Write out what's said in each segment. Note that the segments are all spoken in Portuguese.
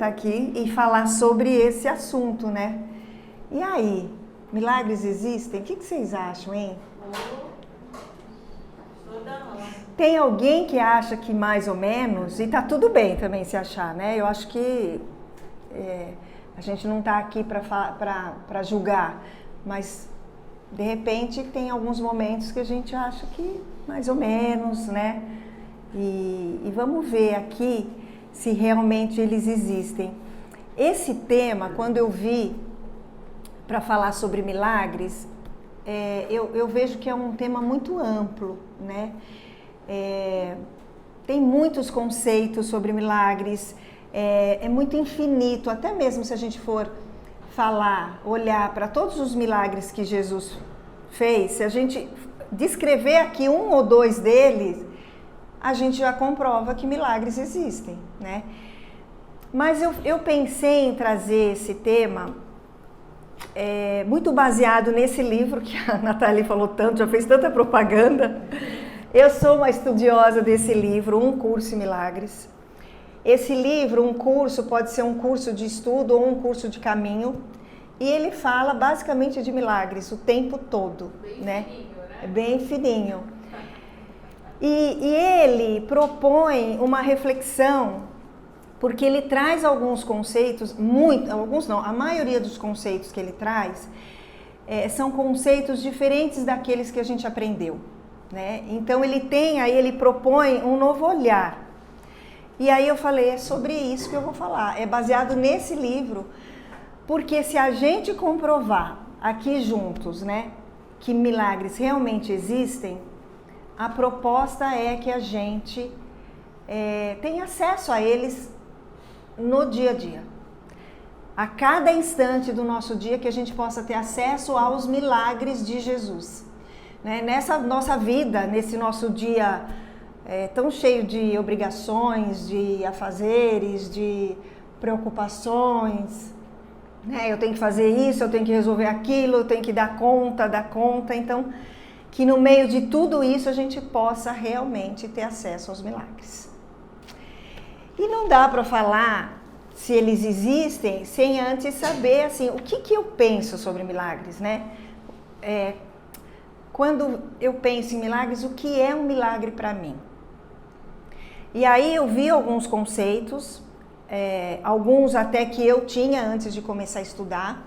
estar aqui e falar sobre esse assunto, né? E aí, milagres existem? O que vocês acham, hein? Tem alguém que acha que mais ou menos, e tá tudo bem também se achar, né? Eu acho que a gente não tá aqui para julgar, mas de repente tem alguns momentos que a gente acha que mais ou menos, né? E vamos ver aqui se realmente eles existem. Esse tema, quando eu vi para falar sobre milagres, eu vejo que é um tema muito amplo, né? Tem muitos conceitos sobre milagres, é muito infinito, até mesmo se a gente for falar, olhar para todos os milagres que Jesus fez, se a gente descrever aqui um ou dois deles, a gente já comprova que milagres existem, né? Mas eu pensei em trazer esse tema muito baseado nesse livro que a Nathalie falou tanto, já fez tanta propaganda. Eu sou uma estudiosa desse livro, Um Curso em Milagres. Esse livro, um curso, pode ser um curso de estudo ou um curso de caminho. E ele fala basicamente de milagres o tempo todo, né? Fininho, né? É bem fininho. E ele propõe uma reflexão, porque ele traz alguns conceitos, alguns não, a maioria dos conceitos que ele traz são conceitos diferentes daqueles que a gente aprendeu, né? Então ele propõe um novo olhar. E aí eu falei, é sobre isso que eu vou falar, é baseado nesse livro, porque se a gente comprovar aqui juntos, né, que milagres realmente existem, a proposta é que a gente tenha acesso a eles no dia a dia. A cada instante do nosso dia que a gente possa ter acesso aos milagres de Jesus. Né? Nessa nossa vida, nesse nosso dia tão cheio de obrigações, de afazeres, de preocupações, né? Eu tenho que fazer isso, eu tenho que resolver aquilo, eu tenho que dar conta. Então, que no meio de tudo isso a gente possa realmente ter acesso aos milagres. E não dá para falar se eles existem sem antes saber assim, o que eu penso sobre milagres, né? Quando eu penso em milagres, o que é um milagre para mim? E aí eu vi alguns conceitos, alguns até que eu tinha antes de começar a estudar.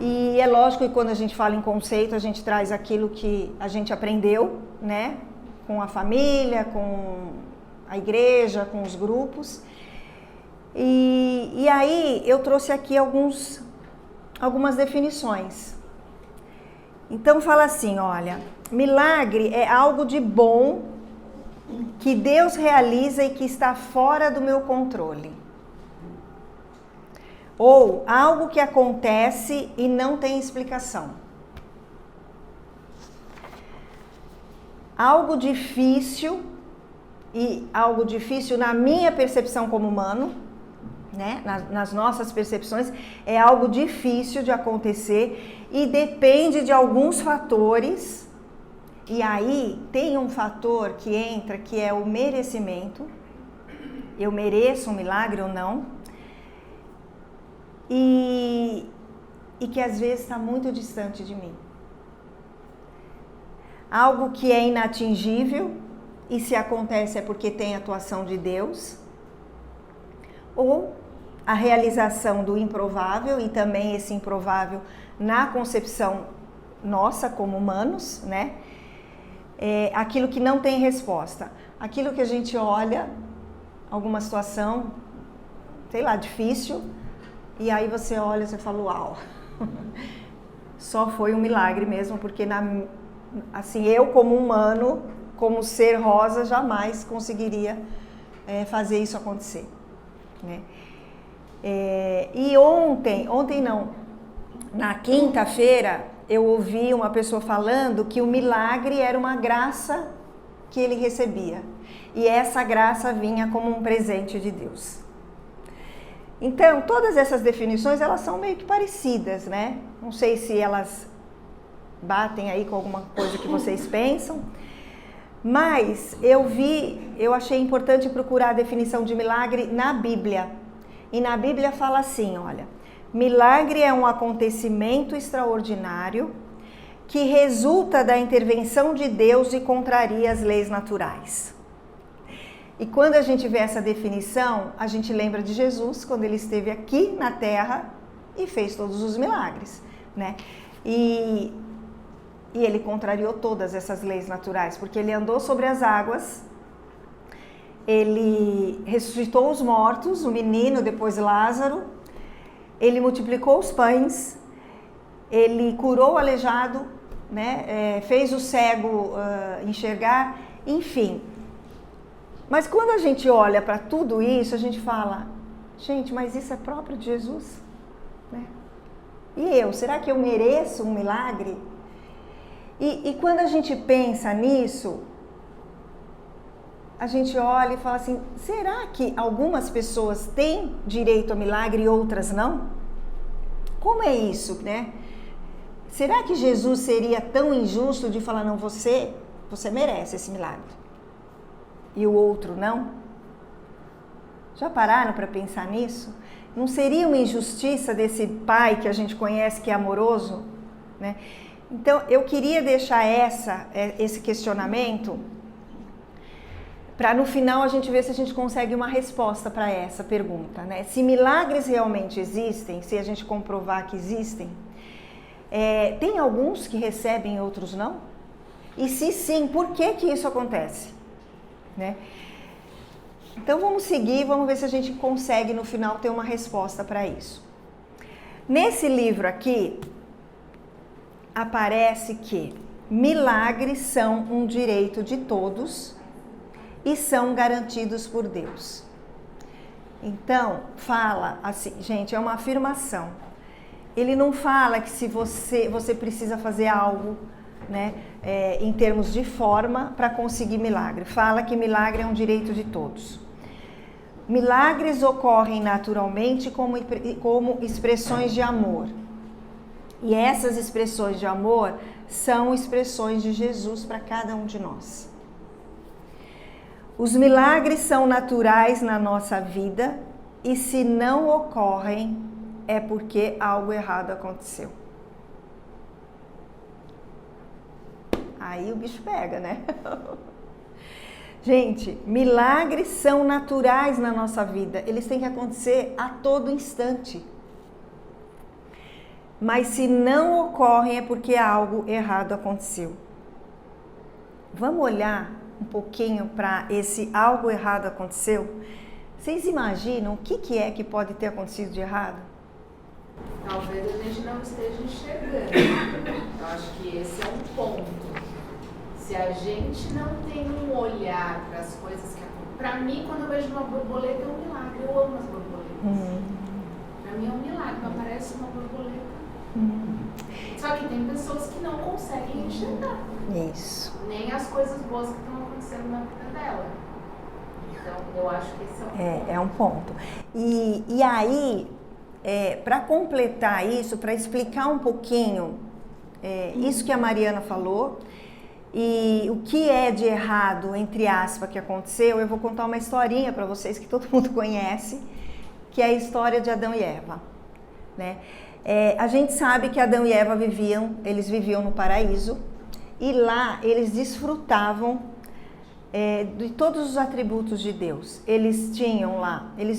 E é lógico que quando a gente fala em conceito, a gente traz aquilo que a gente aprendeu, né? Com a família, com a igreja, com os grupos. E aí eu trouxe aqui algumas definições. Então fala assim, olha, milagre é algo de bom que Deus realiza e que está fora do meu controle. Ou algo que acontece e não tem explicação. Algo difícil na minha percepção como humano, né? Nas nossas percepções, é algo difícil de acontecer e depende de alguns fatores. E aí tem um fator que entra, que é o merecimento. Eu mereço um milagre ou não? E que às vezes está muito distante de mim. Algo que é inatingível e se acontece é porque tem atuação de Deus. Ou a realização do improvável e também esse improvável na concepção nossa como humanos, né? Aquilo que não tem resposta. Aquilo que a gente olha, alguma situação, sei lá, difícil, e aí você olha e você fala, uau, só foi um milagre mesmo, porque assim, eu como humano, como ser rosa, jamais conseguiria fazer isso acontecer, né? E ontem não, na quinta-feira, eu ouvi uma pessoa falando que o milagre era uma graça que ele recebia, e essa graça vinha como um presente de Deus. Então, todas essas definições, elas são meio que parecidas, né? Não sei se elas batem aí com alguma coisa que vocês pensam, mas eu achei importante procurar a definição de milagre na Bíblia. E na Bíblia fala assim, olha, milagre é um acontecimento extraordinário que resulta da intervenção de Deus e contraria as leis naturais. E quando a gente vê essa definição, a gente lembra de Jesus, quando ele esteve aqui na Terra e fez todos os milagres, né? E ele contrariou todas essas leis naturais, porque ele andou sobre as águas, ele ressuscitou os mortos, o menino, depois Lázaro, ele multiplicou os pães, ele curou o aleijado, né? Fez o cego enxergar, enfim. Mas quando a gente olha para tudo isso, a gente fala, gente, mas isso é próprio de Jesus? Né? E eu, será que eu mereço um milagre? E quando a gente pensa nisso, a gente olha e fala assim, será que algumas pessoas têm direito a milagre e outras não? Como é isso, né? Será que Jesus seria tão injusto de falar, não, você merece esse milagre e o outro não? Já pararam para pensar nisso? Não seria uma injustiça desse pai que a gente conhece, que é amoroso, né? Então, eu queria deixar esse questionamento para no final a gente ver se a gente consegue uma resposta para essa pergunta, né? Se milagres realmente existem, se a gente comprovar que existem, tem alguns que recebem e outros não? E se sim, por que isso acontece? Né? Então vamos seguir, vamos ver se a gente consegue no final ter uma resposta para isso. Nesse livro aqui, aparece que milagres são um direito de todos e são garantidos por Deus. Então, fala assim, gente, é uma afirmação. Ele não fala que se você precisa fazer algo, né, em termos de forma para conseguir milagre. Fala que milagre é um direito de todos. Milagres ocorrem naturalmente como expressões de amor. E essas expressões de amor são expressões de Jesus para cada um de nós. Os milagres são naturais na nossa vida e se não ocorrem é porque algo errado aconteceu. Aí o bicho pega, né? Gente, milagres são naturais na nossa vida. Eles têm que acontecer a todo instante. Mas se não ocorrem é porque algo errado aconteceu. Vamos olhar um pouquinho para esse algo errado aconteceu? Vocês imaginam o que é que pode ter acontecido de errado? Talvez a gente não esteja enxergando. Eu acho que esse é um ponto. Se a gente não tem um olhar para as coisas que acontecem. Para mim, quando eu vejo uma borboleta, é um milagre. Eu amo as borboletas. Para mim é um milagre. Aparece uma borboleta. Só que tem pessoas que não conseguem enxergar. Isso. Nem as coisas boas que estão acontecendo na vida dela. Então, eu acho que esse é um ponto. É um ponto. E aí, para completar isso, para explicar um pouquinho isso que a Mariana falou e o que é de errado, entre aspas, que aconteceu, eu vou contar uma historinha para vocês que todo mundo conhece, que é a história de Adão e Eva, né? A gente sabe que Adão e Eva eles viviam no paraíso e lá eles desfrutavam de todos os atributos de Deus. Eles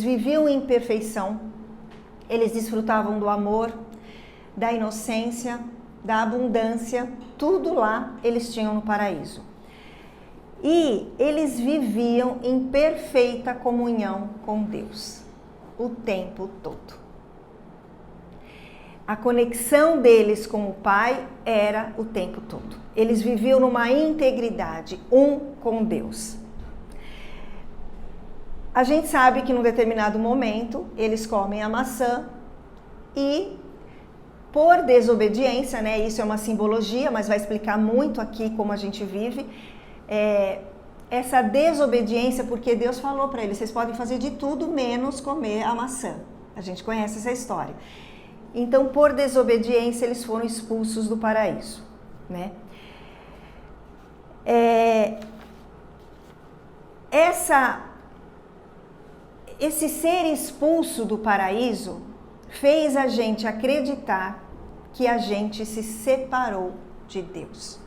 viviam em perfeição, eles desfrutavam do amor, da inocência, da abundância, tudo lá eles tinham no paraíso. E eles viviam em perfeita comunhão com Deus, o tempo todo. A conexão deles com o Pai era o tempo todo. Eles viviam numa integridade, um com Deus. A gente sabe que num determinado momento eles comem a maçã e, por desobediência, né, isso é uma simbologia, mas vai explicar muito aqui como a gente vive, essa desobediência, porque Deus falou para eles, vocês podem fazer de tudo menos comer a maçã. A gente conhece essa história. Então, por desobediência, eles foram expulsos do paraíso, né? esse ser expulso do paraíso fez a gente acreditar que a gente se separou de Deus.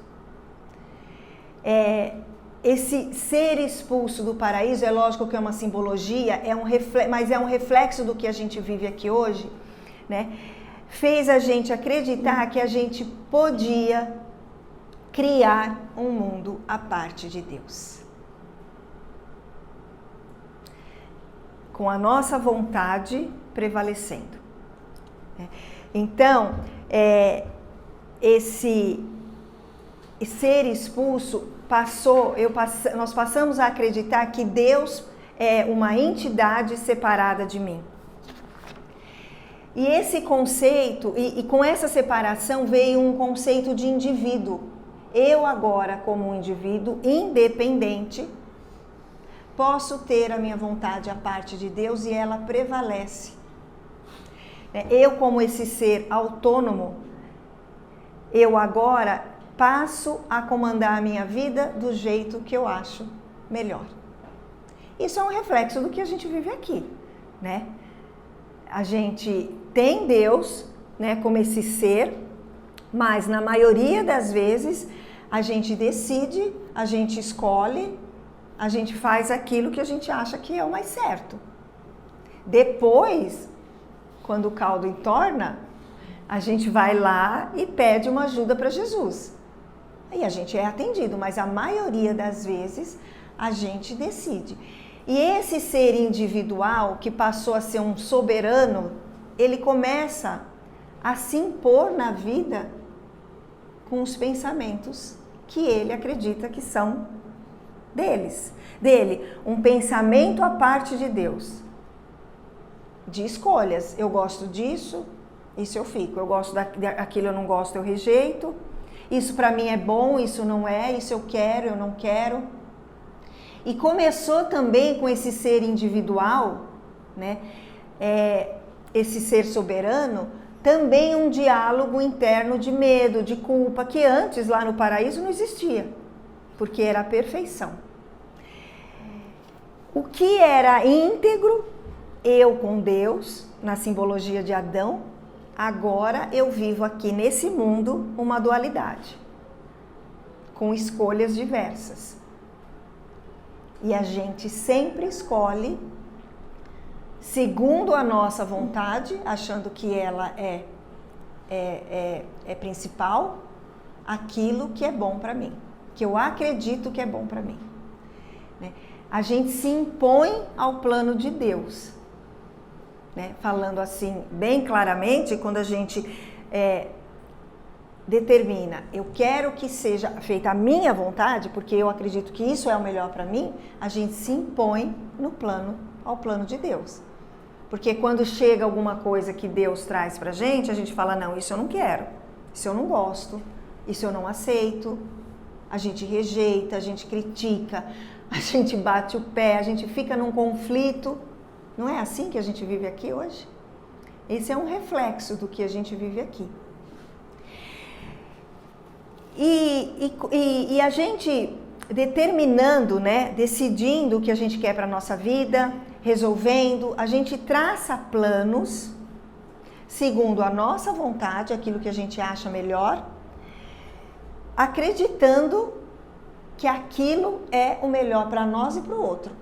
Esse ser expulso do paraíso, é lógico que é uma simbologia, mas é um reflexo do que a gente vive aqui hoje, né? Fez a gente acreditar que a gente podia criar um mundo à parte de Deus. Com a nossa vontade prevalecendo. Então, esse ser expulso nós passamos a acreditar que Deus é uma entidade separada de mim. E esse conceito, e com essa separação veio um conceito de indivíduo. Eu agora, como um indivíduo independente, posso ter a minha vontade à parte de Deus e ela prevalece. Eu, como esse ser autônomo, eu agora passo a comandar a minha vida do jeito que eu acho melhor. Isso é um reflexo do que a gente vive aqui, né? A gente tem Deus, né, como esse ser, mas na maioria das vezes a gente decide, a gente escolhe, a gente faz aquilo que a gente acha que é o mais certo. Depois, quando o caldo entorna, a gente vai lá e pede uma ajuda para Jesus. Aí a gente é atendido, mas a maioria das vezes a gente decide. E esse ser individual que passou a ser um soberano, ele começa a se impor na vida com os pensamentos que ele acredita que são dele. Um pensamento à parte de Deus. De escolhas. Eu gosto disso, isso eu fico. Eu gosto daquilo, eu não gosto, eu rejeito. Isso para mim é bom, isso não é, isso eu quero, eu não quero. E começou também com esse ser individual, né? Esse ser soberano, também um diálogo interno de medo, de culpa, que antes lá no paraíso não existia, porque era a perfeição. O que era íntegro, eu com Deus, na simbologia de Adão, agora eu vivo aqui nesse mundo uma dualidade, com escolhas diversas. E a gente sempre escolhe segundo a nossa vontade, achando que ela é principal, aquilo que é bom para mim, que eu acredito que é bom para mim. Né? A gente se impõe ao plano de Deus. Né? Falando assim, bem claramente, quando a gente determina, eu quero que seja feita a minha vontade, porque eu acredito que isso é o melhor para mim, a gente se impõe ao plano de Deus. Porque quando chega alguma coisa que Deus traz pra gente, a gente fala, não, isso eu não quero, isso eu não gosto, isso eu não aceito, a gente rejeita, a gente critica, a gente bate o pé, a gente fica num conflito. Não é assim que a gente vive aqui hoje? Esse é um reflexo do que a gente vive aqui. E a gente determinando, né, decidindo o que a gente quer para a nossa vida, resolvendo, a gente traça planos segundo a nossa vontade, aquilo que a gente acha melhor, acreditando que aquilo é o melhor para nós e para o outro.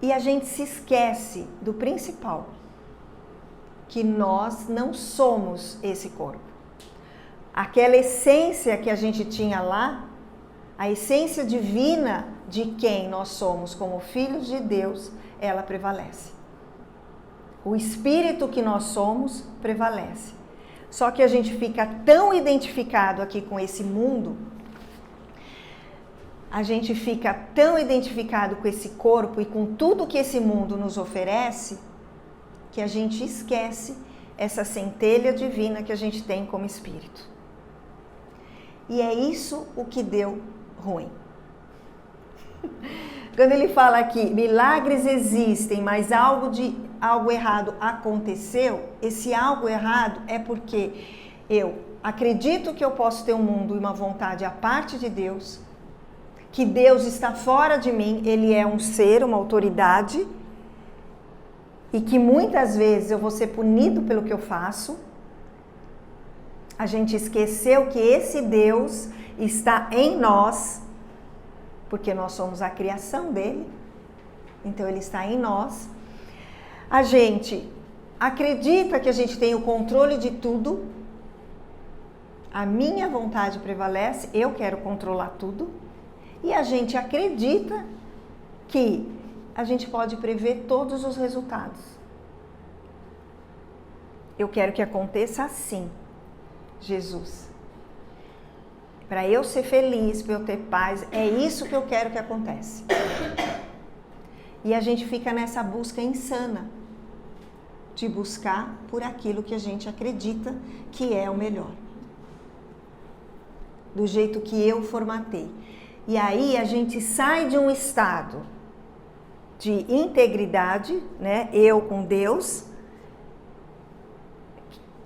E a gente se esquece do principal, que nós não somos esse corpo. Aquela essência que a gente tinha lá, a essência divina de quem nós somos como filhos de Deus, ela prevalece. O espírito que nós somos prevalece. Só que a gente fica tão identificado aqui com esse mundo, a gente fica tão identificado com esse corpo e com tudo que esse mundo nos oferece, que a gente esquece essa centelha divina que a gente tem como espírito. E é isso o que deu ruim. Quando ele fala aqui, milagres existem, mas algo errado aconteceu, esse algo errado é porque eu acredito que eu posso ter um mundo e uma vontade à parte de Deus, que Deus está fora de mim, Ele é um ser, uma autoridade, e que muitas vezes eu vou ser punido pelo que eu faço. A gente esqueceu que esse Deus está em nós, porque nós somos a criação dele, então ele está em nós. A gente acredita que a gente tem o controle de tudo, a minha vontade prevalece, eu quero controlar tudo, e a gente acredita que a gente pode prever todos os resultados. Eu quero que aconteça assim, Jesus. Para eu ser feliz, para eu ter paz, é isso que eu quero que aconteça. E a gente fica nessa busca insana de buscar por aquilo que a gente acredita que é o melhor. Do jeito que eu formatei. E aí a gente sai de um estado de integridade, né? Eu com Deus,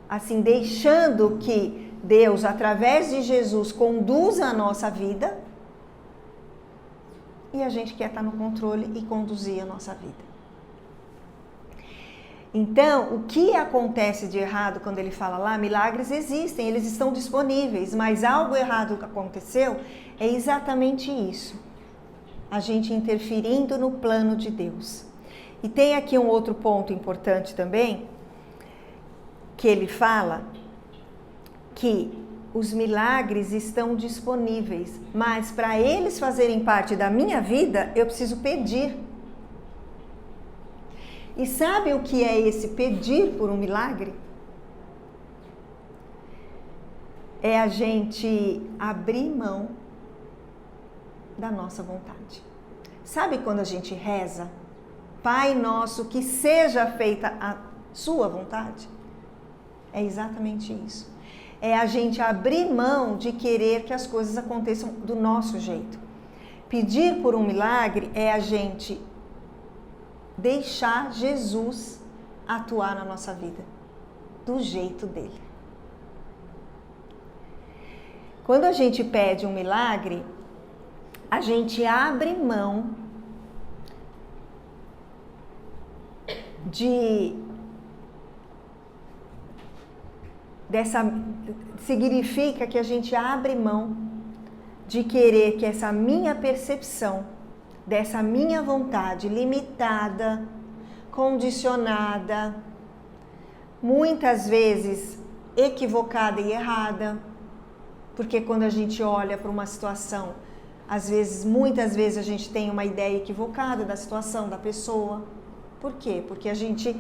assim, deixando que Deus, através de Jesus, conduza a nossa vida, e a gente quer estar no controle e conduzir a nossa vida. Então, o que acontece de errado quando ele fala lá, milagres existem, eles estão disponíveis, mas algo errado que aconteceu é exatamente isso. A gente interferindo no plano de Deus. E tem aqui um outro ponto importante também, que ele fala que os milagres estão disponíveis, mas para eles fazerem parte da minha vida, eu preciso pedir. E sabe o que é esse pedir por um milagre? É a gente abrir mão da nossa vontade. Sabe quando a gente reza? Pai nosso, que seja feita a sua vontade? É exatamente isso. É a gente abrir mão de querer que as coisas aconteçam do nosso jeito. Pedir por um milagre é a gente deixar Jesus atuar na nossa vida, do jeito dele. Quando a gente pede um milagre, a gente abre mão significa que a gente abre mão de querer que essa minha percepção, dessa minha vontade limitada, condicionada, muitas vezes equivocada e errada, porque quando a gente olha para uma situação, muitas vezes a gente tem uma ideia equivocada da situação, da pessoa. Por quê? Porque a gente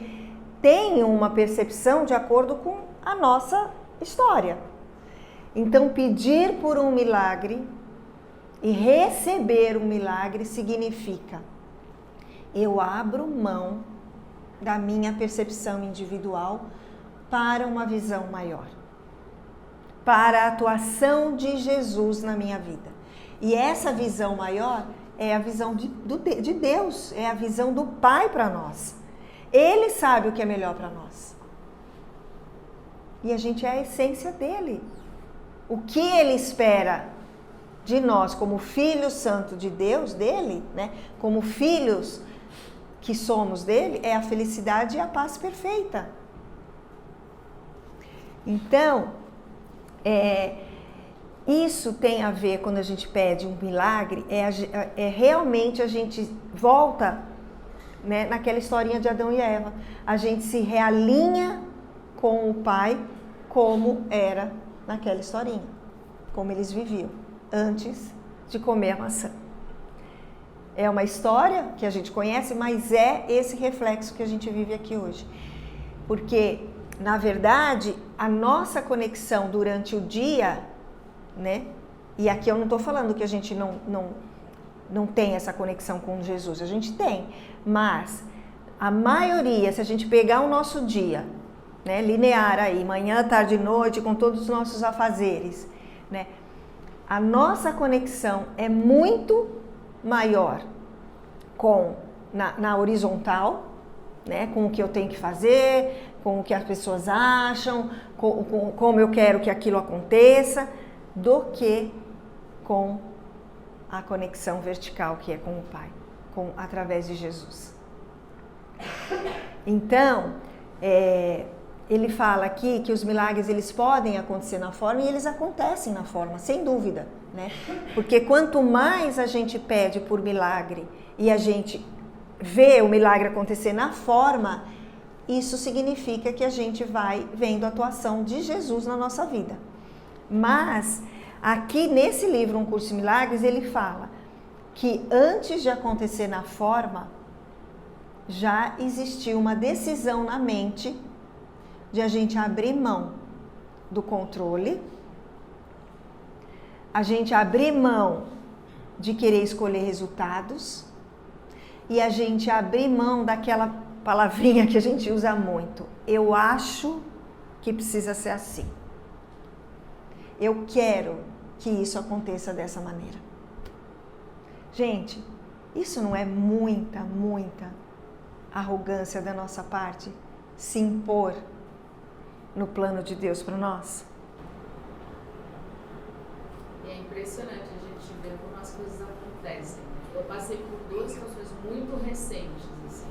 tem uma percepção de acordo com a nossa história. Então, pedir por um milagre e receber um milagre significa: eu abro mão da minha percepção individual para uma visão maior, para a atuação de Jesus na minha vida. E essa visão maior é a visão de Deus, é a visão do Pai para nós. Ele sabe o que é melhor para nós. E a gente é a essência dele. O que ele espera de nós como filhos santos de Deus, dele, né? Como filhos que somos dele, é a felicidade e a paz perfeita. Então, isso tem a ver, quando a gente pede um milagre, é realmente a gente volta, né, naquela historinha de Adão e Eva. A gente se realinha com o Pai como era naquela historinha, como eles viviam antes de comer a maçã. É uma história que a gente conhece, mas é esse reflexo que a gente vive aqui hoje. Porque, na verdade, a nossa conexão durante o dia, né? E aqui eu não estou falando que a gente não tem essa conexão com Jesus, a gente tem. Mas a maioria, se a gente pegar o nosso dia, né, linear aí, manhã, tarde e noite, com todos os nossos afazeres, né, a nossa conexão é muito maior na horizontal, né, com o que eu tenho que fazer, com o que as pessoas acham, como eu quero que aquilo aconteça, do que com a conexão vertical que é com o Pai, através de Jesus. Então, ele fala aqui que os milagres eles podem acontecer na forma e eles acontecem na forma, sem dúvida, né? Porque quanto mais a gente pede por milagre e a gente vê o milagre acontecer na forma, isso significa que a gente vai vendo a atuação de Jesus na nossa vida. Mas aqui nesse livro, Um Curso de Milagres, ele fala que antes de acontecer na forma, já existiu uma decisão na mente de a gente abrir mão do controle, a gente abrir mão de querer escolher resultados e a gente abrir mão daquela palavrinha que a gente usa muito. Eu acho que precisa ser assim. Eu quero que isso aconteça dessa maneira. Gente, isso não é muita arrogância da nossa parte? Se impor no plano de Deus para nós? E é impressionante a gente ver como as coisas acontecem. Eu passei por 2 situações muito recentes, assim.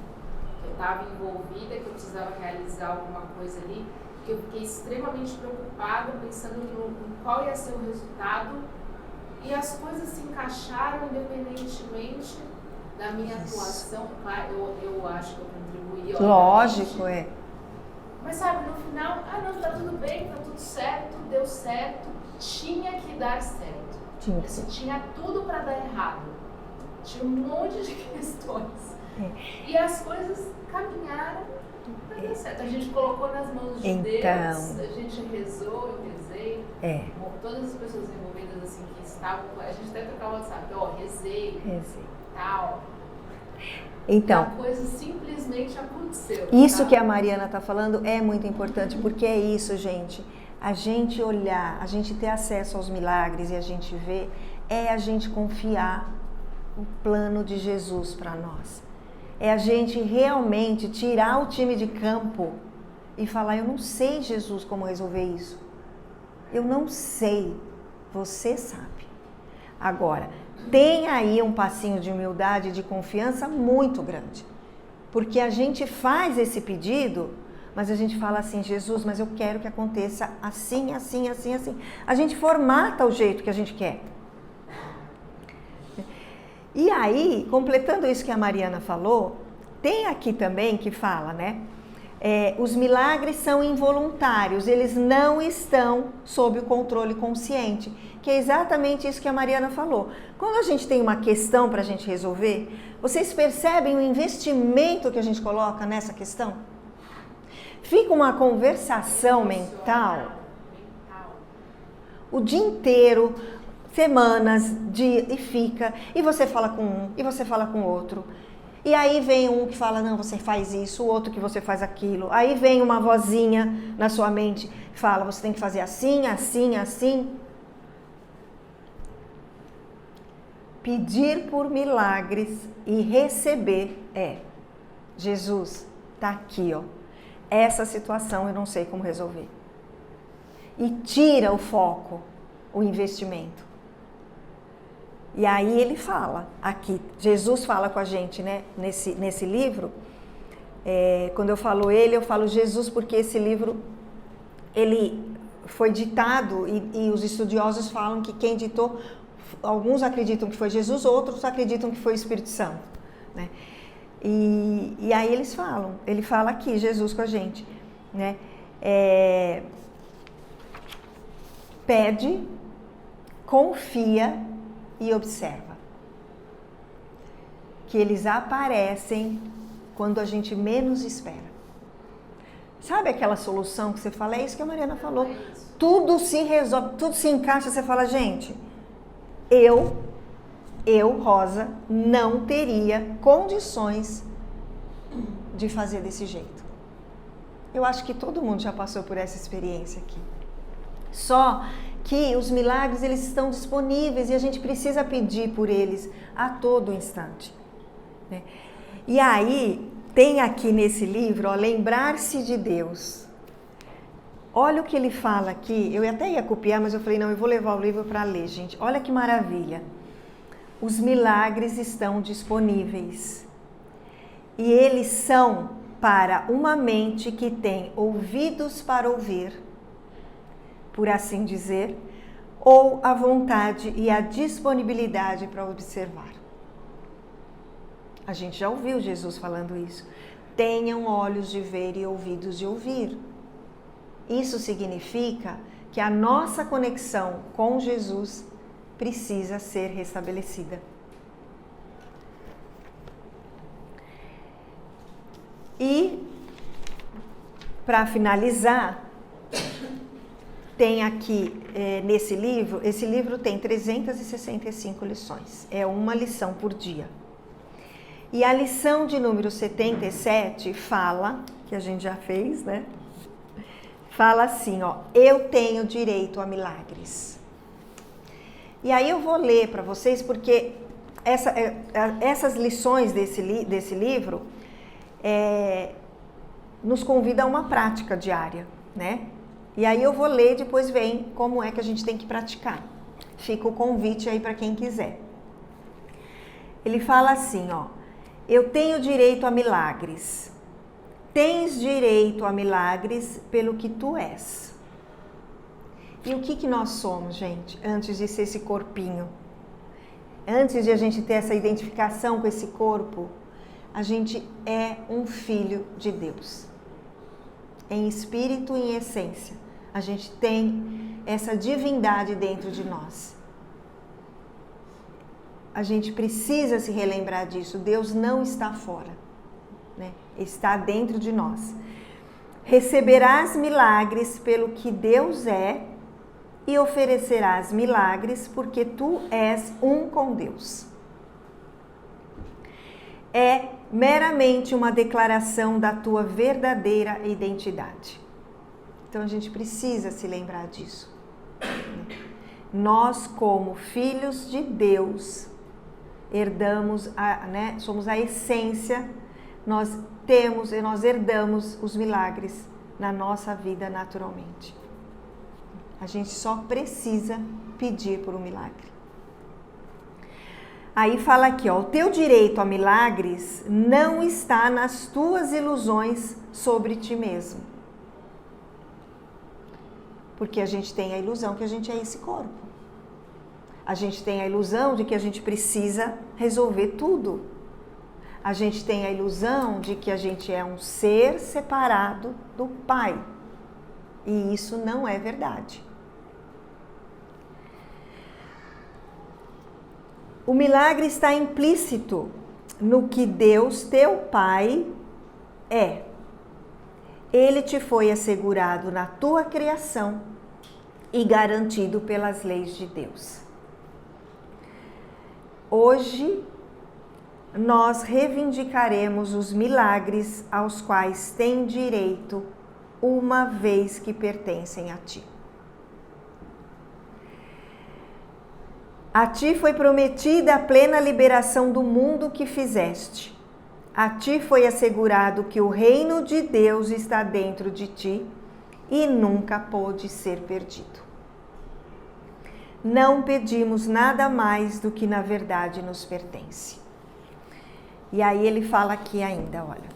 Eu estava envolvida, que eu precisava realizar alguma coisa ali, que eu fiquei extremamente preocupada, pensando em qual ia ser o resultado, e as coisas se encaixaram independentemente da minha atuação. Claro, eu acho que eu contribuí. Lógico, é. Mas sabe, no final, não, tá tudo bem, tá tudo certo, deu certo, tinha que dar certo. Tinha tudo para dar errado. Tinha um monte de questões. E as coisas caminharam para dar certo. A gente colocou nas mãos de Deus, a gente rezou, eu rezei. Todas as pessoas envolvidas assim que estavam, a gente até trocava o WhatsApp, rezei. Tal. Então, a coisa simplesmente aconteceu. Isso que a Mariana está falando é muito importante, porque é isso, gente. A gente olhar, a gente ter acesso aos milagres e a gente ver, é a gente confiar no plano de Jesus para nós. É a gente realmente tirar o time de campo e falar, eu não sei, Jesus, como resolver isso. Eu não sei, você sabe. Agora, tem aí um passinho de humildade e de confiança muito grande. Porque a gente faz esse pedido, mas a gente fala assim, Jesus, mas eu quero que aconteça assim, assim, assim, assim. A gente formata o jeito que a gente quer. E aí, completando isso que a Mariana falou, tem aqui também que fala, né? Os milagres são involuntários, eles não estão sob o controle consciente, que é exatamente isso que a Mariana falou. Quando a gente tem uma questão para a gente resolver, vocês percebem o investimento que a gente coloca nessa questão? Fica uma conversação mental o dia inteiro, semanas, e fica, e você fala com um, e você fala com outro. E aí vem um que fala, não, você faz isso, o outro que você faz aquilo. Aí vem uma vozinha na sua mente que fala, você tem que fazer assim, assim, assim. Pedir por milagres e receber Jesus, tá aqui, ó. Essa situação eu não sei como resolver. E tira o foco, o investimento. E aí ele fala aqui, Jesus fala com a gente, né, nesse livro. Quando eu falo ele, eu falo Jesus, porque esse livro, ele foi ditado e os estudiosos falam que quem ditou, alguns acreditam que foi Jesus, outros acreditam que foi o Espírito Santo, né? E aí ele fala aqui, Jesus com a gente, né? Pede, confia e observa. Que eles aparecem quando a gente menos espera. Sabe aquela solução que você fala? É isso que a Mariana falou. Tudo se resolve, tudo se encaixa, você fala, gente, eu, Rosa, não teria condições de fazer desse jeito. Eu acho que todo mundo já passou por essa experiência aqui. Só que os milagres, eles estão disponíveis e a gente precisa pedir por eles a todo instante, né? E aí, tem aqui nesse livro, ó, lembrar-se de Deus. Olha o que ele fala aqui, eu até ia copiar, mas eu falei, não, eu vou levar o livro para ler, gente. Olha que maravilha. os milagres estão disponíveis. E eles são para uma mente que tem ouvidos para ouvir, por assim dizer, ou a vontade e a disponibilidade para observar. A gente já ouviu Jesus falando isso. Tenham olhos de ver e ouvidos de ouvir. Isso significa que a nossa conexão com Jesus precisa ser restabelecida. E, para finalizar, tem aqui nesse livro, esse livro tem 365 lições, é uma lição por dia. E a lição de número 77 fala, que a gente já fez, né? Fala assim, ó, eu tenho direito a milagres. E aí eu vou ler para vocês, porque essas lições desse livro nos convidam a uma prática diária, né? E aí eu vou ler, depois vem como é que a gente tem que praticar. Fica o convite aí para quem quiser. Ele fala assim, ó, eu tenho direito a milagres. Tens direito a milagres pelo que tu és. E o que nós somos, gente, antes de ser esse corpinho? Antes de a gente ter essa identificação com esse corpo, a gente é um filho de Deus. Em espírito e em essência. A gente tem essa divindade dentro de nós. A gente precisa se relembrar disso. Deus não está fora, né? Está dentro de nós. Receberás milagres pelo que Deus é e oferecerás milagres porque tu és um com Deus. É meramente uma declaração da tua verdadeira identidade. Então a gente precisa se lembrar disso. Nós, como filhos de Deus, herdamos, somos a essência, nós herdamos os milagres na nossa vida naturalmente. A gente só precisa pedir por um milagre. Aí fala aqui, ó, o teu direito a milagres não está nas tuas ilusões sobre ti mesmo. Porque a gente tem a ilusão que a gente é esse corpo. A gente tem a ilusão de que a gente precisa resolver tudo. A gente tem a ilusão de que a gente é um ser separado do Pai. E isso não é verdade. O milagre está implícito no que Deus, teu Pai, é. Ele te foi assegurado na tua criação e garantido pelas leis de Deus. Hoje, nós reivindicaremos os milagres aos quais tem direito, uma vez que pertencem a ti. A ti foi prometida a plena liberação do mundo que fizeste. A ti foi assegurado que o reino de Deus está dentro de ti e nunca pôde ser perdido. Não pedimos nada mais do que na verdade nos pertence. E aí ele fala aqui ainda, olha.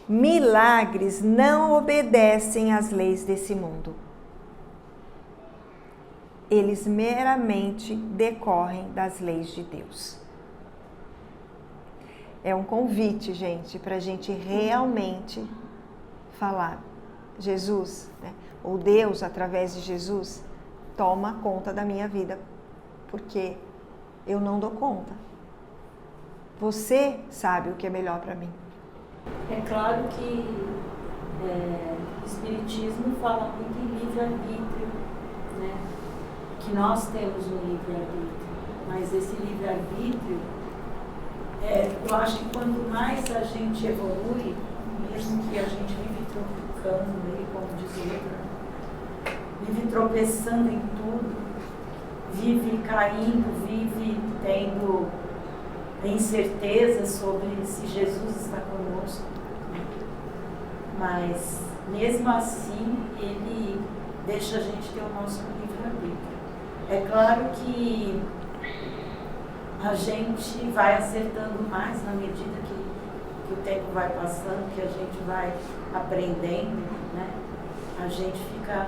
Milagres não obedecem às leis desse mundo. Eles meramente decorrem das leis de Deus. É um convite, gente, para a gente realmente falar, Jesus, né? Ou Deus, através de Jesus, toma conta da minha vida, porque eu não dou conta. Você sabe o que é melhor para mim. É claro que o Espiritismo fala muito em livre-arbítrio, né? Que nós temos um livre-arbítrio, mas esse livre-arbítrio, eu acho que quanto mais a gente evolui, mesmo que a gente vive tropicando, como diz o outro, vive tropeçando em tudo, vive caindo, vive tendo incerteza sobre se Jesus está conosco, mas mesmo assim ele deixa a gente ter o nosso livre-arbítrio. É claro que a gente vai acertando mais na medida que o tempo vai passando, que a gente vai aprendendo, né? A gente fica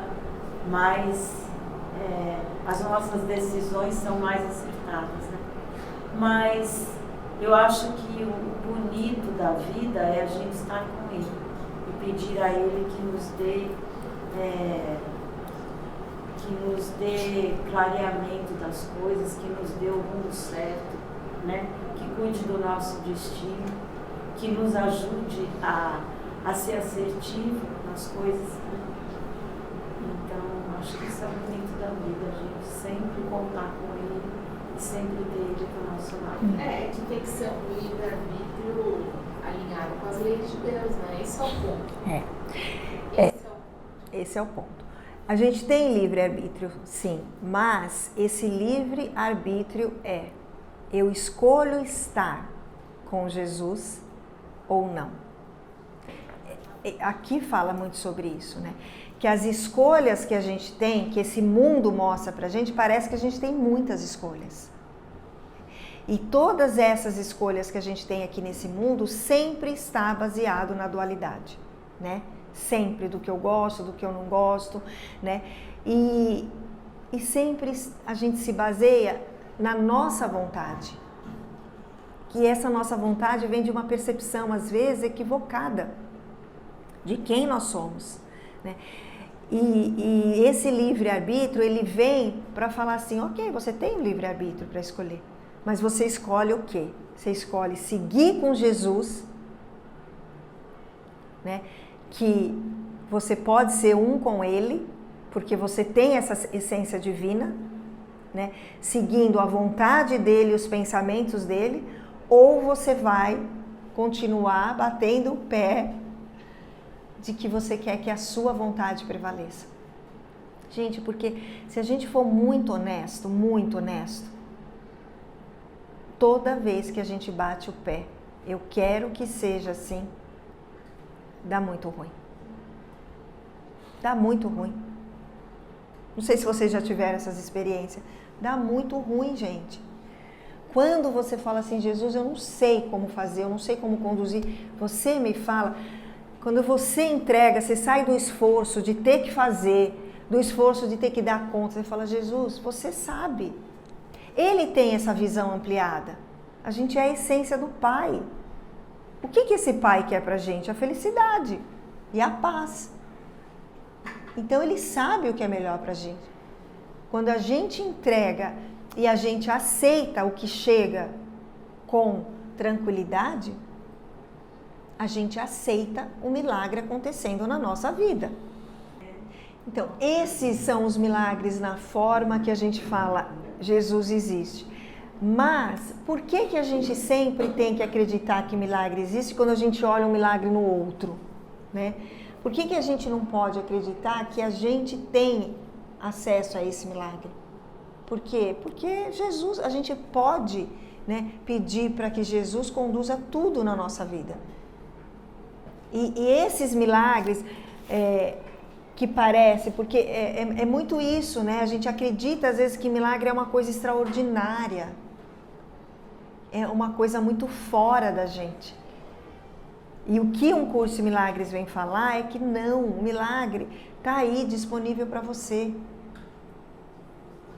mais, as nossas decisões são mais acertadas, né? Mas eu acho que o bonito da vida é a gente estar com Ele e pedir a Ele que nos dê clareamento das coisas, que nos dê o rumo certo, né? Que cuide do nosso destino, que nos ajude a ser assertivo nas coisas. Né? Então, acho que isso é o bonito da vida, a gente sempre contar com Ele e sempre ter Ele do nosso lado. Que tem que ser um livre-arbítrio alinhado com as leis de Deus, né? Esse é o ponto. Esse é o ponto. A gente tem livre-arbítrio, sim, mas esse livre-arbítrio eu escolho estar com Jesus ou não. Aqui fala muito sobre isso, né? Que as escolhas que a gente tem, que esse mundo mostra pra gente, parece que a gente tem muitas escolhas. E todas essas escolhas que a gente tem aqui nesse mundo sempre está baseado na dualidade, né? Sempre do que eu gosto, do que eu não gosto, né? E sempre a gente se baseia na nossa vontade. Que essa nossa vontade vem de uma percepção, às vezes, equivocada de quem nós somos, né? E esse livre-arbítrio, ele vem para falar assim, ok, você tem um livre-arbítrio para escolher, mas você escolhe o quê? Você escolhe seguir com Jesus, né? Que você pode ser um com Ele, porque você tem essa essência divina, né? Seguindo a vontade dEle e os pensamentos dEle, ou você vai continuar batendo o pé de que você quer que a sua vontade prevaleça. Gente, porque se a gente for muito honesto, toda vez que a gente bate o pé, eu quero que seja assim, dá muito ruim. Dá muito ruim. Não sei se vocês já tiveram essas experiências. Dá muito ruim, gente. Quando você fala assim, Jesus, eu não sei como fazer, eu não sei como conduzir, você me fala. Quando você entrega, você sai do esforço de ter que fazer, do esforço de ter que dar conta, você fala, Jesus, você sabe. Ele tem essa visão ampliada. A gente é a essência do Pai. O que esse Pai quer pra gente? A felicidade e a paz. Então Ele sabe o que é melhor pra gente. Quando a gente entrega e a gente aceita o que chega com tranquilidade, a gente aceita o milagre acontecendo na nossa vida. Então, esses são os milagres na forma que a gente fala, Jesus existe. Mas, por que a gente sempre tem que acreditar que milagre existe quando a gente olha um milagre no outro, né? Por que a gente não pode acreditar que a gente tem acesso a esse milagre? Por quê? Porque Jesus, a gente pode, né, pedir para que Jesus conduza tudo na nossa vida. E esses milagres que parece, porque é muito isso, né? A gente acredita às vezes que milagre é uma coisa extraordinária. É uma coisa muito fora da gente. E o que um curso de milagres vem falar é que não, o milagre está aí disponível para você.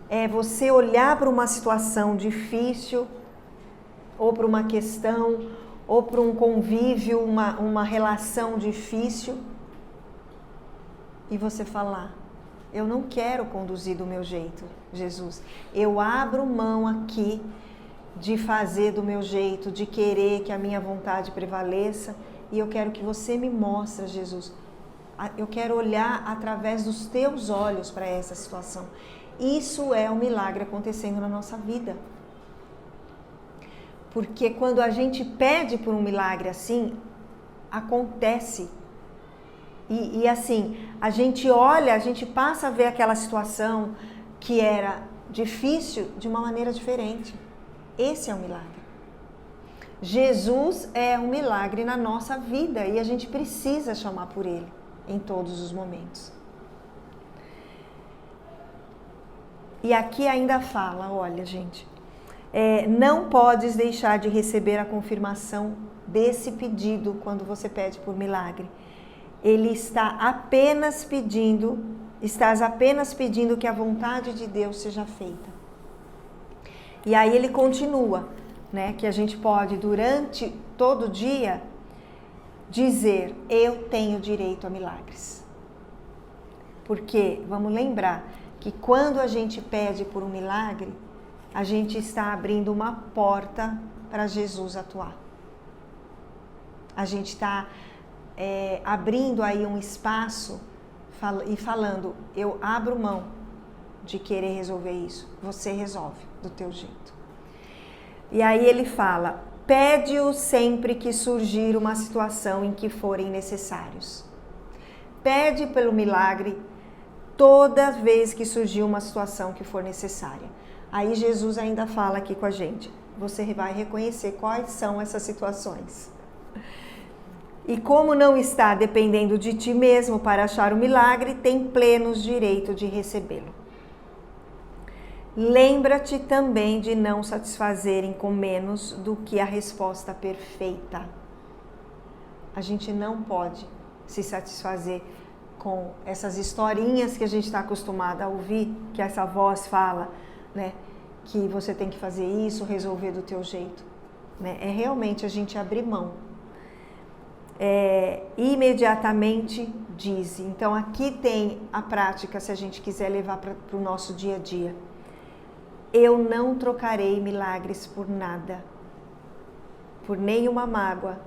É você olhar para uma situação difícil, ou para uma questão, ou para um convívio, uma relação difícil, e você falar, eu não quero conduzir do meu jeito, Jesus. Eu abro mão aqui de fazer do meu jeito, de querer que a minha vontade prevaleça, e eu quero que você me mostre, Jesus. Eu quero olhar através dos teus olhos para essa situação. Isso é um milagre acontecendo na nossa vida. Porque quando a gente pede por um milagre assim, acontece. E assim, a gente olha, a gente passa a ver aquela situação que era difícil de uma maneira diferente. Esse é um milagre. Jesus é um milagre na nossa vida e a gente precisa chamar por Ele em todos os momentos. E aqui ainda fala, olha gente, não podes deixar de receber a confirmação desse pedido quando você pede por milagre. Ele está estás apenas pedindo que a vontade de Deus seja feita. E aí ele continua, né, que a gente pode durante todo o dia dizer, eu tenho direito a milagres. Porque, vamos lembrar, que quando a gente pede por um milagre, a gente está abrindo uma porta para Jesus atuar. A gente está abrindo aí um espaço e falando, eu abro mão de querer resolver isso, você resolve do teu jeito. E aí ele fala, pede-o sempre que surgir uma situação em que forem necessários. Pede pelo milagre toda vez que surgir uma situação que for necessária. Aí Jesus ainda fala aqui com a gente, você vai reconhecer quais são essas situações. E como não está dependendo de ti mesmo para achar o milagre, tem plenos direito de recebê-lo. Lembra-te também de não satisfazerem com menos do que a resposta perfeita. A gente não pode se satisfazer com essas historinhas que a gente está acostumado a ouvir, que essa voz fala, né, que você tem que fazer isso, resolver do teu jeito. Né? É realmente a gente abrir mão. Imediatamente dize. Então aqui tem a prática, se a gente quiser levar para o nosso dia a dia. Eu não trocarei milagres por nada, por nenhuma mágoa,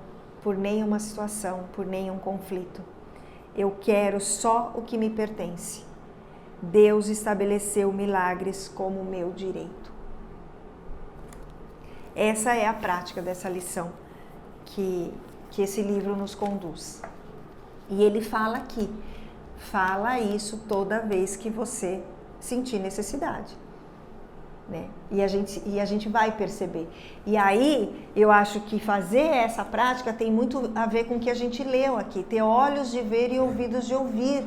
por nenhuma situação, por nenhum conflito. Eu quero só o que me pertence. Deus estabeleceu milagres como meu direito. Essa é a prática dessa lição que esse livro nos conduz. E ele fala aqui, fala isso toda vez que você sentir necessidade. Né? E a gente vai perceber. E aí, eu acho que fazer essa prática tem muito a ver com o que a gente leu aqui, ter olhos de ver e ouvidos de ouvir.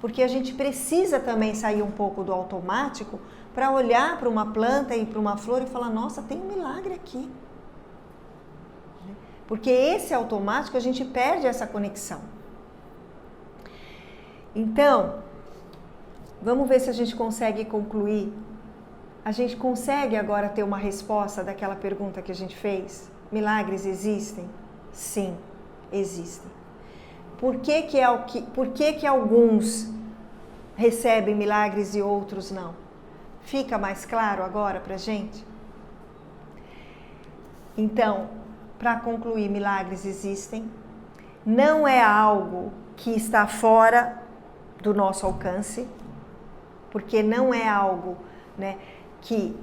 Porque a gente precisa também sair um pouco do automático para olhar para uma planta e para uma flor e falar, nossa, tem um milagre aqui. Porque esse automático, a gente perde essa conexão. Então, vamos ver se a gente consegue concluir. A gente consegue agora ter uma resposta daquela pergunta que a gente fez? Milagres existem? Sim, existem. Por que alguns recebem milagres e outros não? Fica mais claro agora pra gente? Então, para concluir, milagres existem. Não é algo que está fora do nosso alcance, porque não é algo, né, que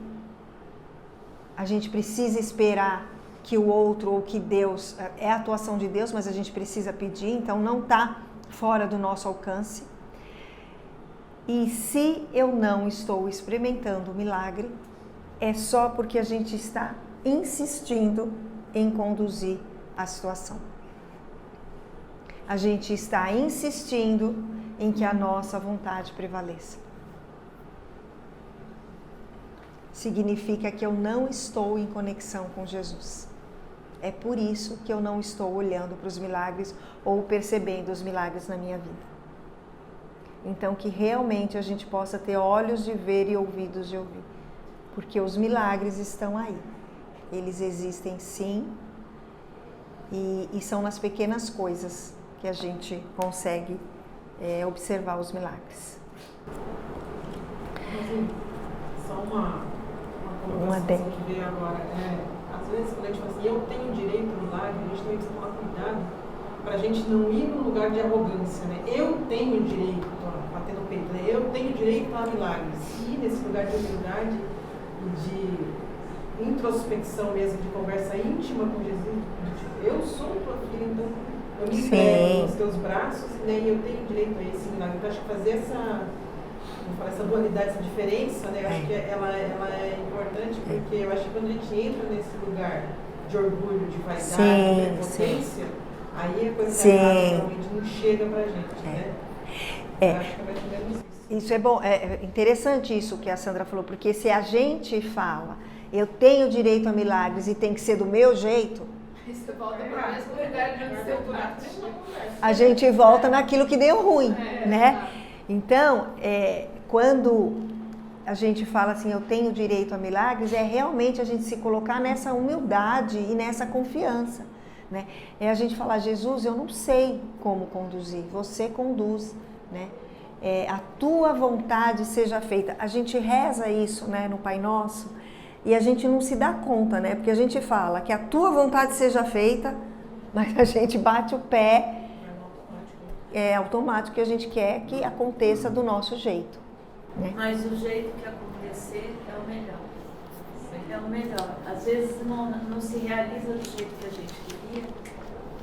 a gente precisa esperar que o outro ou que Deus, é a atuação de Deus, mas a gente precisa pedir, então não está fora do nosso alcance. E se eu não estou experimentando o milagre, é só porque a gente está insistindo em conduzir a situação. A gente está insistindo em que a nossa vontade prevaleça. Significa que eu não estou em conexão com Jesus. É por isso que eu não estou olhando para os milagres ou percebendo os milagres na minha vida. Então, que realmente a gente possa ter olhos de ver e ouvidos de ouvir. Porque os milagres estão aí. Eles existem sim. E são nas pequenas coisas que a gente consegue observar os milagres. Só uma colocação que veio agora. Às vezes, quando a gente fala assim, eu tenho direito ao milagre, a gente tem que tomar cuidado para a gente não ir num lugar de arrogância, né? Eu tenho direito a bater no peito, né? Eu tenho direito a milagres. E nesse lugar de humildade e de introspecção mesmo, de conversa íntima com Jesus, eu sou tua filha, então eu me entrego nos teus braços, né? E eu tenho direito a esse milagre. Então, acho que fazer essa dualidade, essa diferença, né? Eu acho que ela é importante, porque eu acho que quando a gente entra nesse lugar de orgulho, de vaidade, de potência, aí a coisa realmente não chega pra gente, né? Eu acho que é mais ou menos isso. Isso é bom, é interessante isso que a Sandra falou, porque se a gente fala eu tenho direito a milagres e tem que ser do meu jeito, E você volta para o mesmo lugar de onde seu buraco deixou a conversa. a gente volta naquilo que deu ruim, né? Então, quando a gente fala assim, eu tenho direito a milagres, é realmente a gente se colocar nessa humildade e nessa confiança, né? É a gente falar, Jesus, eu não sei como conduzir, você conduz, né? A tua vontade seja feita. A gente reza isso, né, no Pai Nosso, e a gente não se dá conta, né? Porque a gente fala que a tua vontade seja feita, mas a gente bate o pé, é automático que a gente quer que aconteça do nosso jeito, né? Mas o jeito que acontecer é o melhor. É o melhor. Às vezes não se realiza do jeito que a gente queria,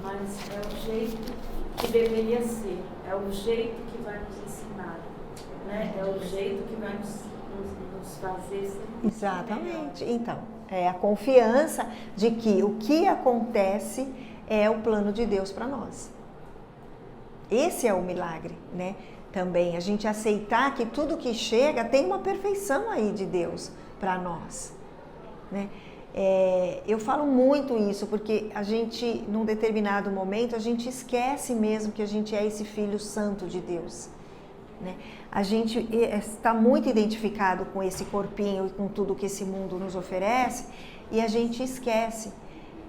mas é o jeito que deveria ser. É o jeito que vai nos ensinar, né? É o jeito que vai nos fazer ser. Exatamente. Então, é a confiança de que o que acontece é o plano de Deus para nós. Esse é o milagre, né? Também a gente aceitar que tudo que chega tem uma perfeição aí de Deus para nós, né? Eu falo muito isso porque a gente, num determinado momento, a gente esquece mesmo que a gente é esse Filho Santo de Deus, né? A gente está muito identificado com esse corpinho e com tudo que esse mundo nos oferece e a gente esquece.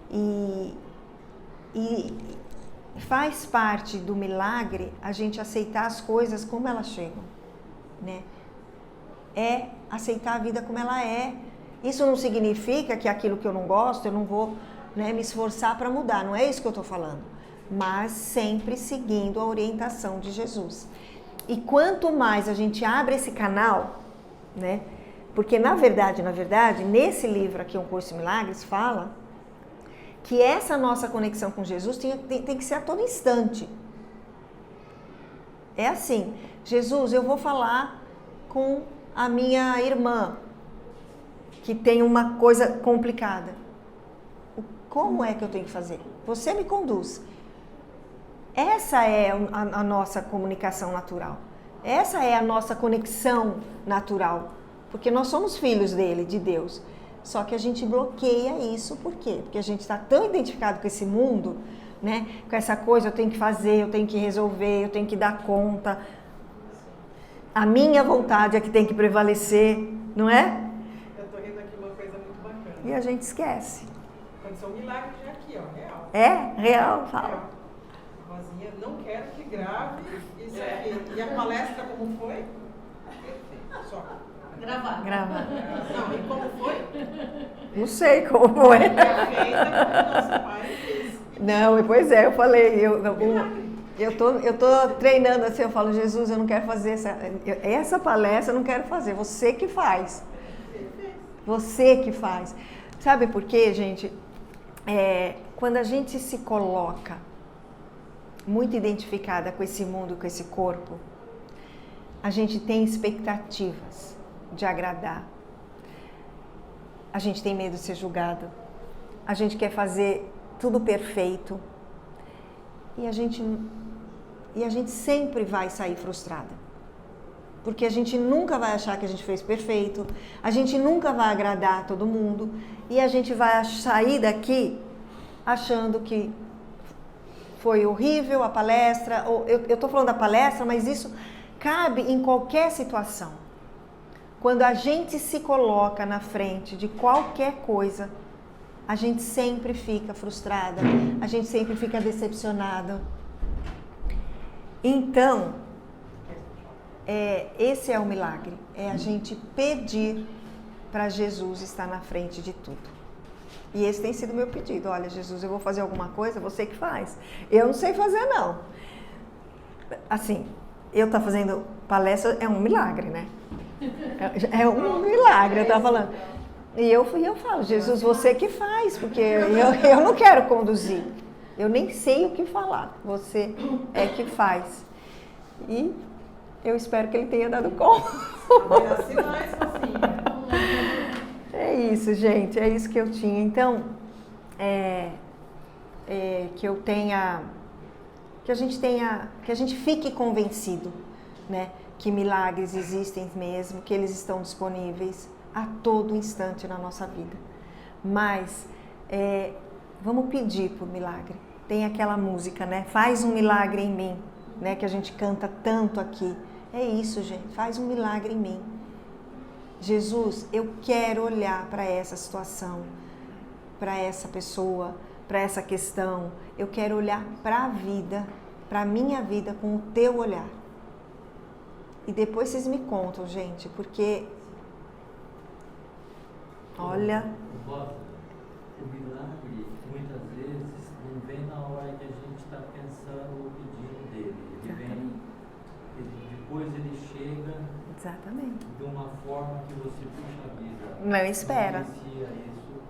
E faz parte do milagre a gente aceitar as coisas como elas chegam, né? É aceitar a vida como ela é. Isso não significa que aquilo que eu não gosto, eu não vou, né, me esforçar para mudar. Não é isso que eu estou falando. Mas sempre seguindo a orientação de Jesus. E quanto mais a gente abre esse canal, né? Porque na verdade, nesse livro aqui, Um Curso em Milagres, fala que essa nossa conexão com Jesus tem que ser a todo instante. É assim, Jesus, eu vou falar com a minha irmã, que tem uma coisa complicada. Como é que eu tenho que fazer? Você me conduz. Essa é a nossa comunicação natural. Essa é a nossa conexão natural. Porque nós somos filhos dele, de Deus. Só que a gente bloqueia isso, por quê? Porque a gente está tão identificado com esse mundo, né? Com essa coisa, eu tenho que fazer, eu tenho que resolver, eu tenho que dar conta. A minha vontade é que tem que prevalecer, não é? Eu estou rindo aqui uma coisa muito bacana. E a gente esquece. Aconteceu um milagre já aqui, ó, real. É? Real? Fala. Real. Rosinha, não quero que grave isso aqui. E a palestra como foi? Só. Gravar. Não, e como foi? Não sei como foi. Feita como nosso pai fez. Não, pois é, eu falei, eu tô treinando assim, eu falo, Jesus, eu não quero fazer essa palestra, eu não quero fazer, você que faz. Você que faz. Sabe por quê, gente? Quando a gente se coloca muito identificada com esse mundo, com esse corpo, a gente tem expectativas de agradar. A gente tem medo de ser julgado. A gente quer fazer tudo perfeito. E a gente sempre vai sair frustrada. Porque a gente nunca vai achar que a gente fez perfeito. A gente nunca vai agradar todo mundo. E a gente vai sair daqui achando que foi horrível a palestra. Eu estou falando da palestra, mas isso cabe em qualquer situação. Quando a gente se coloca na frente de qualquer coisa, a gente sempre fica frustrada, a gente sempre fica decepcionada. Então, esse é o milagre, é a gente pedir para Jesus estar na frente de tudo. E esse tem sido o meu pedido. Olha, Jesus, eu vou fazer alguma coisa, você que faz. Eu não sei fazer, não. Assim, eu estar fazendo palestra é um milagre, né? É um milagre, eu estava falando. E eu falo, Jesus, você que faz, porque eu não quero conduzir. Eu nem sei o que falar. Você é que faz. E eu espero que ele tenha dado conta. É isso, gente. É isso que eu tinha. Então, que a gente fique convencido, né? Que milagres existem mesmo, que eles estão disponíveis a todo instante na nossa vida. Mas vamos pedir por milagre. Tem aquela música, né? Faz um milagre em mim, né? Que a gente canta tanto aqui. É isso, gente. Faz um milagre em mim. Jesus, eu quero olhar para essa situação, para essa pessoa, para essa questão. Eu quero olhar para a vida, para a minha vida com o teu olhar. E depois vocês me contam, gente, porque... Olha... O milagre, muitas vezes, não vem na hora que a gente está pensando ou pedindo dele. Depois ele chega... Exatamente. De uma forma que você, puxa vida... Não espera. Não conhecia isso.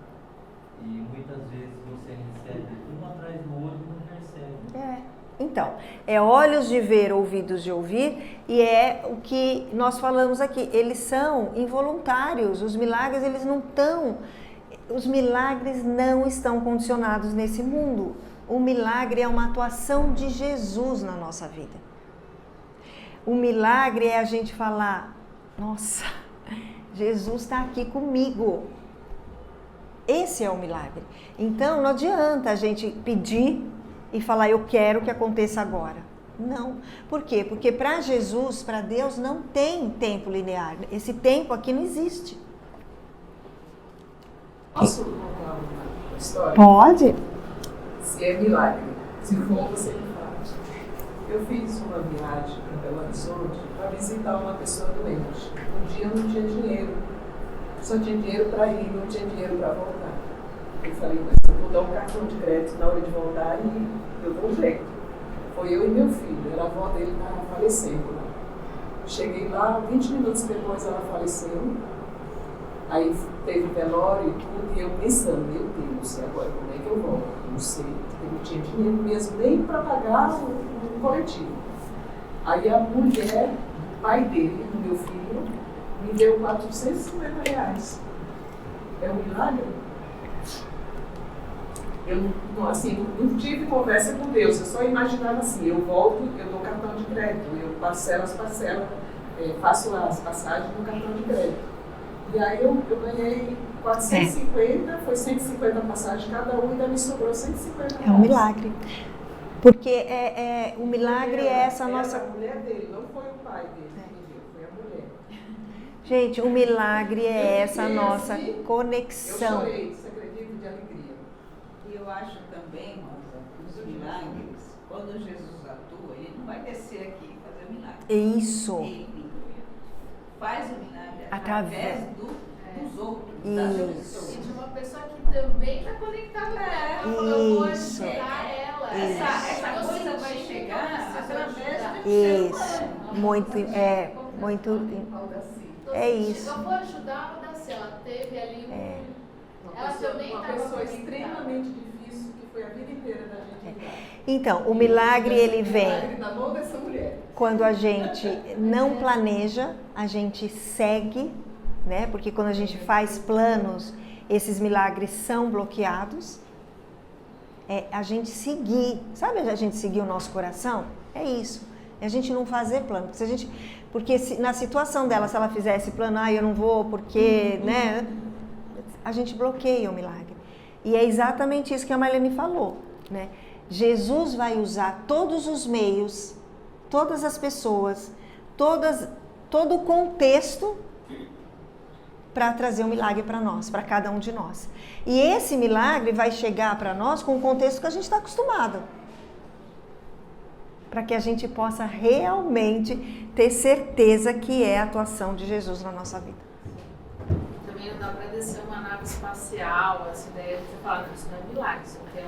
E muitas vezes você recebe um atrás do outro e não percebe. Então, é olhos de ver, ouvidos de ouvir, e é o que nós falamos aqui. Eles são involuntários. Os milagres, eles não estão... Os milagres não estão condicionados nesse mundo. O milagre é uma atuação de Jesus na nossa vida. O milagre é a gente falar, nossa, Jesus está aqui comigo. Esse é o milagre. Então, não adianta a gente pedir e falar, eu quero que aconteça agora. Não. Por quê? Porque para Jesus, para Deus, não tem tempo linear. Esse tempo aqui não existe. Posso contar uma história? Pode. Se é milagre. Se for, você me fala. Eu fiz uma viagem para Belo Horizonte para visitar uma pessoa doente. Um dia eu não tinha dinheiro. Só tinha dinheiro para ir, não tinha dinheiro para voltar. Eu falei, mas eu vou dar um cartão de crédito na hora de voltar e eu dou um jeito. Foi eu e meu filho. A avó dele estava falecendo. Cheguei lá, 20 minutos depois ela faleceu. Aí teve velório e tudo, e eu pensando, meu Deus, e agora como é que eu volto? Não sei, eu não tinha dinheiro mesmo nem para pagar o coletivo. Aí a mulher, o pai dele, do meu filho, me deu R$450. É um milagre? Eu não tive conversa com Deus, eu só imaginava assim, eu volto, eu dou cartão de crédito, eu parcelo as parcelas, faço as passagens no cartão de crédito. E aí eu ganhei 450, foi 150 passagens cada um, e ainda me sobrou 150 reais. É um milagre. Porque o milagre é essa nossa... A mulher dele, não foi o pai dele que me deu, foi a mulher. Gente, o milagre é essa nossa assim, conexão. Eu chorei, você acredita, de alegria. E eu acho também, Rosa, os milagres, quando Jesus atua, ele não vai descer aqui e fazer milagre. É isso. Ele faz o milagre Através dos outros, Isso. das pessoas. E de uma pessoa que também está conectada com ela. Eu vou ajudar ela. Essa coisa vai chegar através de Isso. Muito, é isso. Eu vou ajudar a Daci. Ela teve ali ela também uma estava pessoa conectada. extremamente difícil, que foi a vida inteira da gente. Então, o milagre ele vem Milagre na mão dessa mulher. quando a gente não planeja, a gente segue, né? Porque quando a gente faz planos, esses milagres são bloqueados. A gente seguir, sabe a gente seguir o nosso coração? É isso. É a gente não fazer plano. Porque na situação dela, se ela fizesse plano, eu não vou porque, né? A gente bloqueia o milagre. E é exatamente isso que a Marlene falou, né? Jesus vai usar todos os meios, todas as pessoas, todo o contexto para trazer um milagre para nós, para cada um de nós. E esse milagre vai chegar para nós com o contexto que a gente está acostumado. Para que a gente possa realmente ter certeza que é a atuação de Jesus na nossa vida. Também não dá para descer uma nave espacial, essa ideia de você falar, não, isso não é milagre, isso tem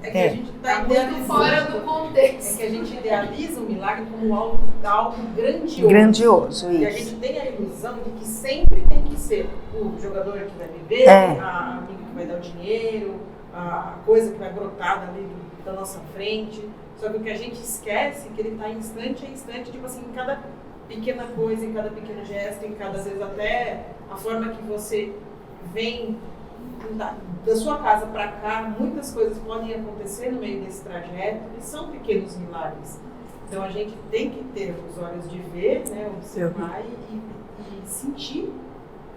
É que a gente tá muito fora do contexto. É que a gente idealiza o milagre como algo grandioso. Grandioso, E a isso. gente tem a ilusão de que sempre tem que ser o jogador que vai viver, a amiga que vai dar o dinheiro, a coisa que vai brotar ali da nossa frente. Só que o que a gente esquece é que ele está instante a instante, tipo assim, em cada pequena coisa, em cada pequeno gesto, em cada, às vezes até a forma que você vem da sua casa para cá, muitas coisas podem acontecer no meio desse trajeto e são pequenos milagres. Então a gente tem que ter os olhos de ver, né, observar e sentir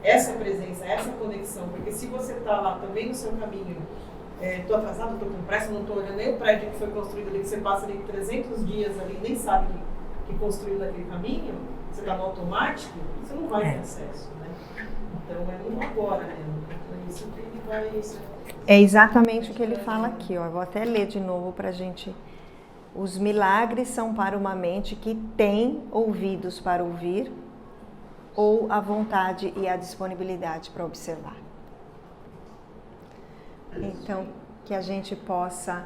essa presença, essa conexão, porque se você está lá também no seu caminho, estou atrasado, estou com pressa, não estou olhando nem o prédio que foi construído ali, que você passa ali 300 dias ali, nem sabe que construiu naquele caminho, você está no automático, você não vai ter acesso, né? Então é no agora, né? É isso que ele vai... É exatamente o que ele fala aqui, ó. Eu vou até ler de novo para a gente... Os milagres são para uma mente que tem ouvidos para ouvir ou a vontade e a disponibilidade para observar. Então, que a gente possa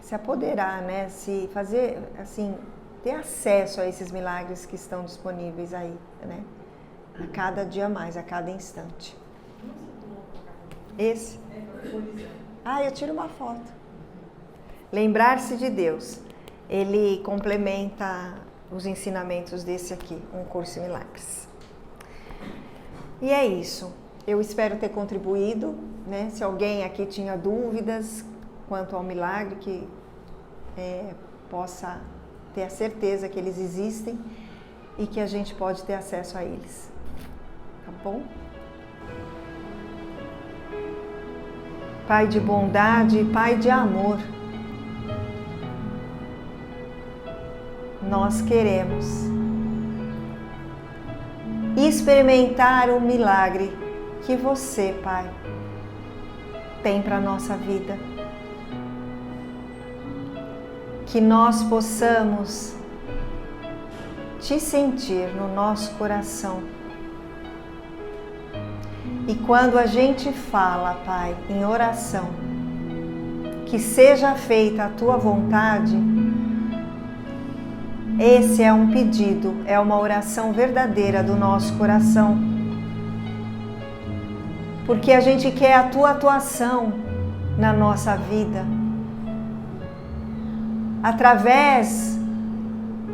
se apoderar, né? Se fazer, assim, ter acesso a esses milagres que estão disponíveis aí, né? A cada dia mais, a cada instante. Esse? Eu tiro uma foto. Lembrar-se de Deus. Ele complementa os ensinamentos desse aqui, um curso em milagres. E é isso. Eu espero ter contribuído, né? Se alguém aqui tinha dúvidas quanto ao milagre, que possa ter a certeza que eles existem e que a gente pode ter acesso a eles. Tá bom? Pai de bondade, Pai de amor, nós queremos experimentar o milagre que você, Pai, tem para a nossa vida. Que nós possamos te sentir no nosso coração. E quando a gente fala, Pai, em oração, que seja feita a tua vontade, esse é um pedido, é uma oração verdadeira do nosso coração. Porque a gente quer a tua atuação na nossa vida. Através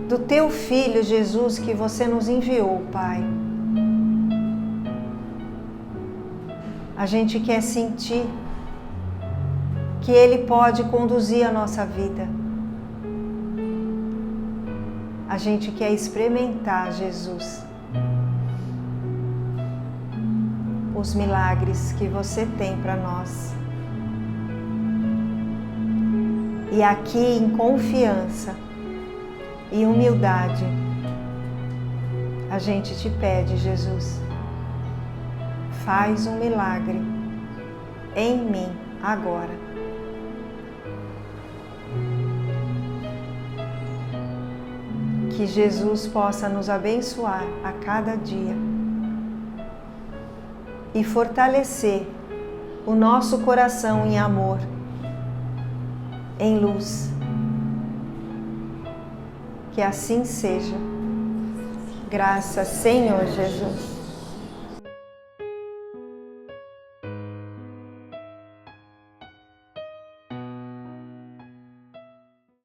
do teu Filho Jesus que você nos enviou, Pai. A gente quer sentir que Ele pode conduzir a nossa vida. A gente quer experimentar, Jesus, os milagres que você tem para nós. E aqui em confiança e humildade, a gente te pede, Jesus, faz um milagre em mim agora. Que Jesus possa nos abençoar a cada dia e fortalecer o nosso coração em amor, em luz. Que assim seja. Graças, Senhor Jesus.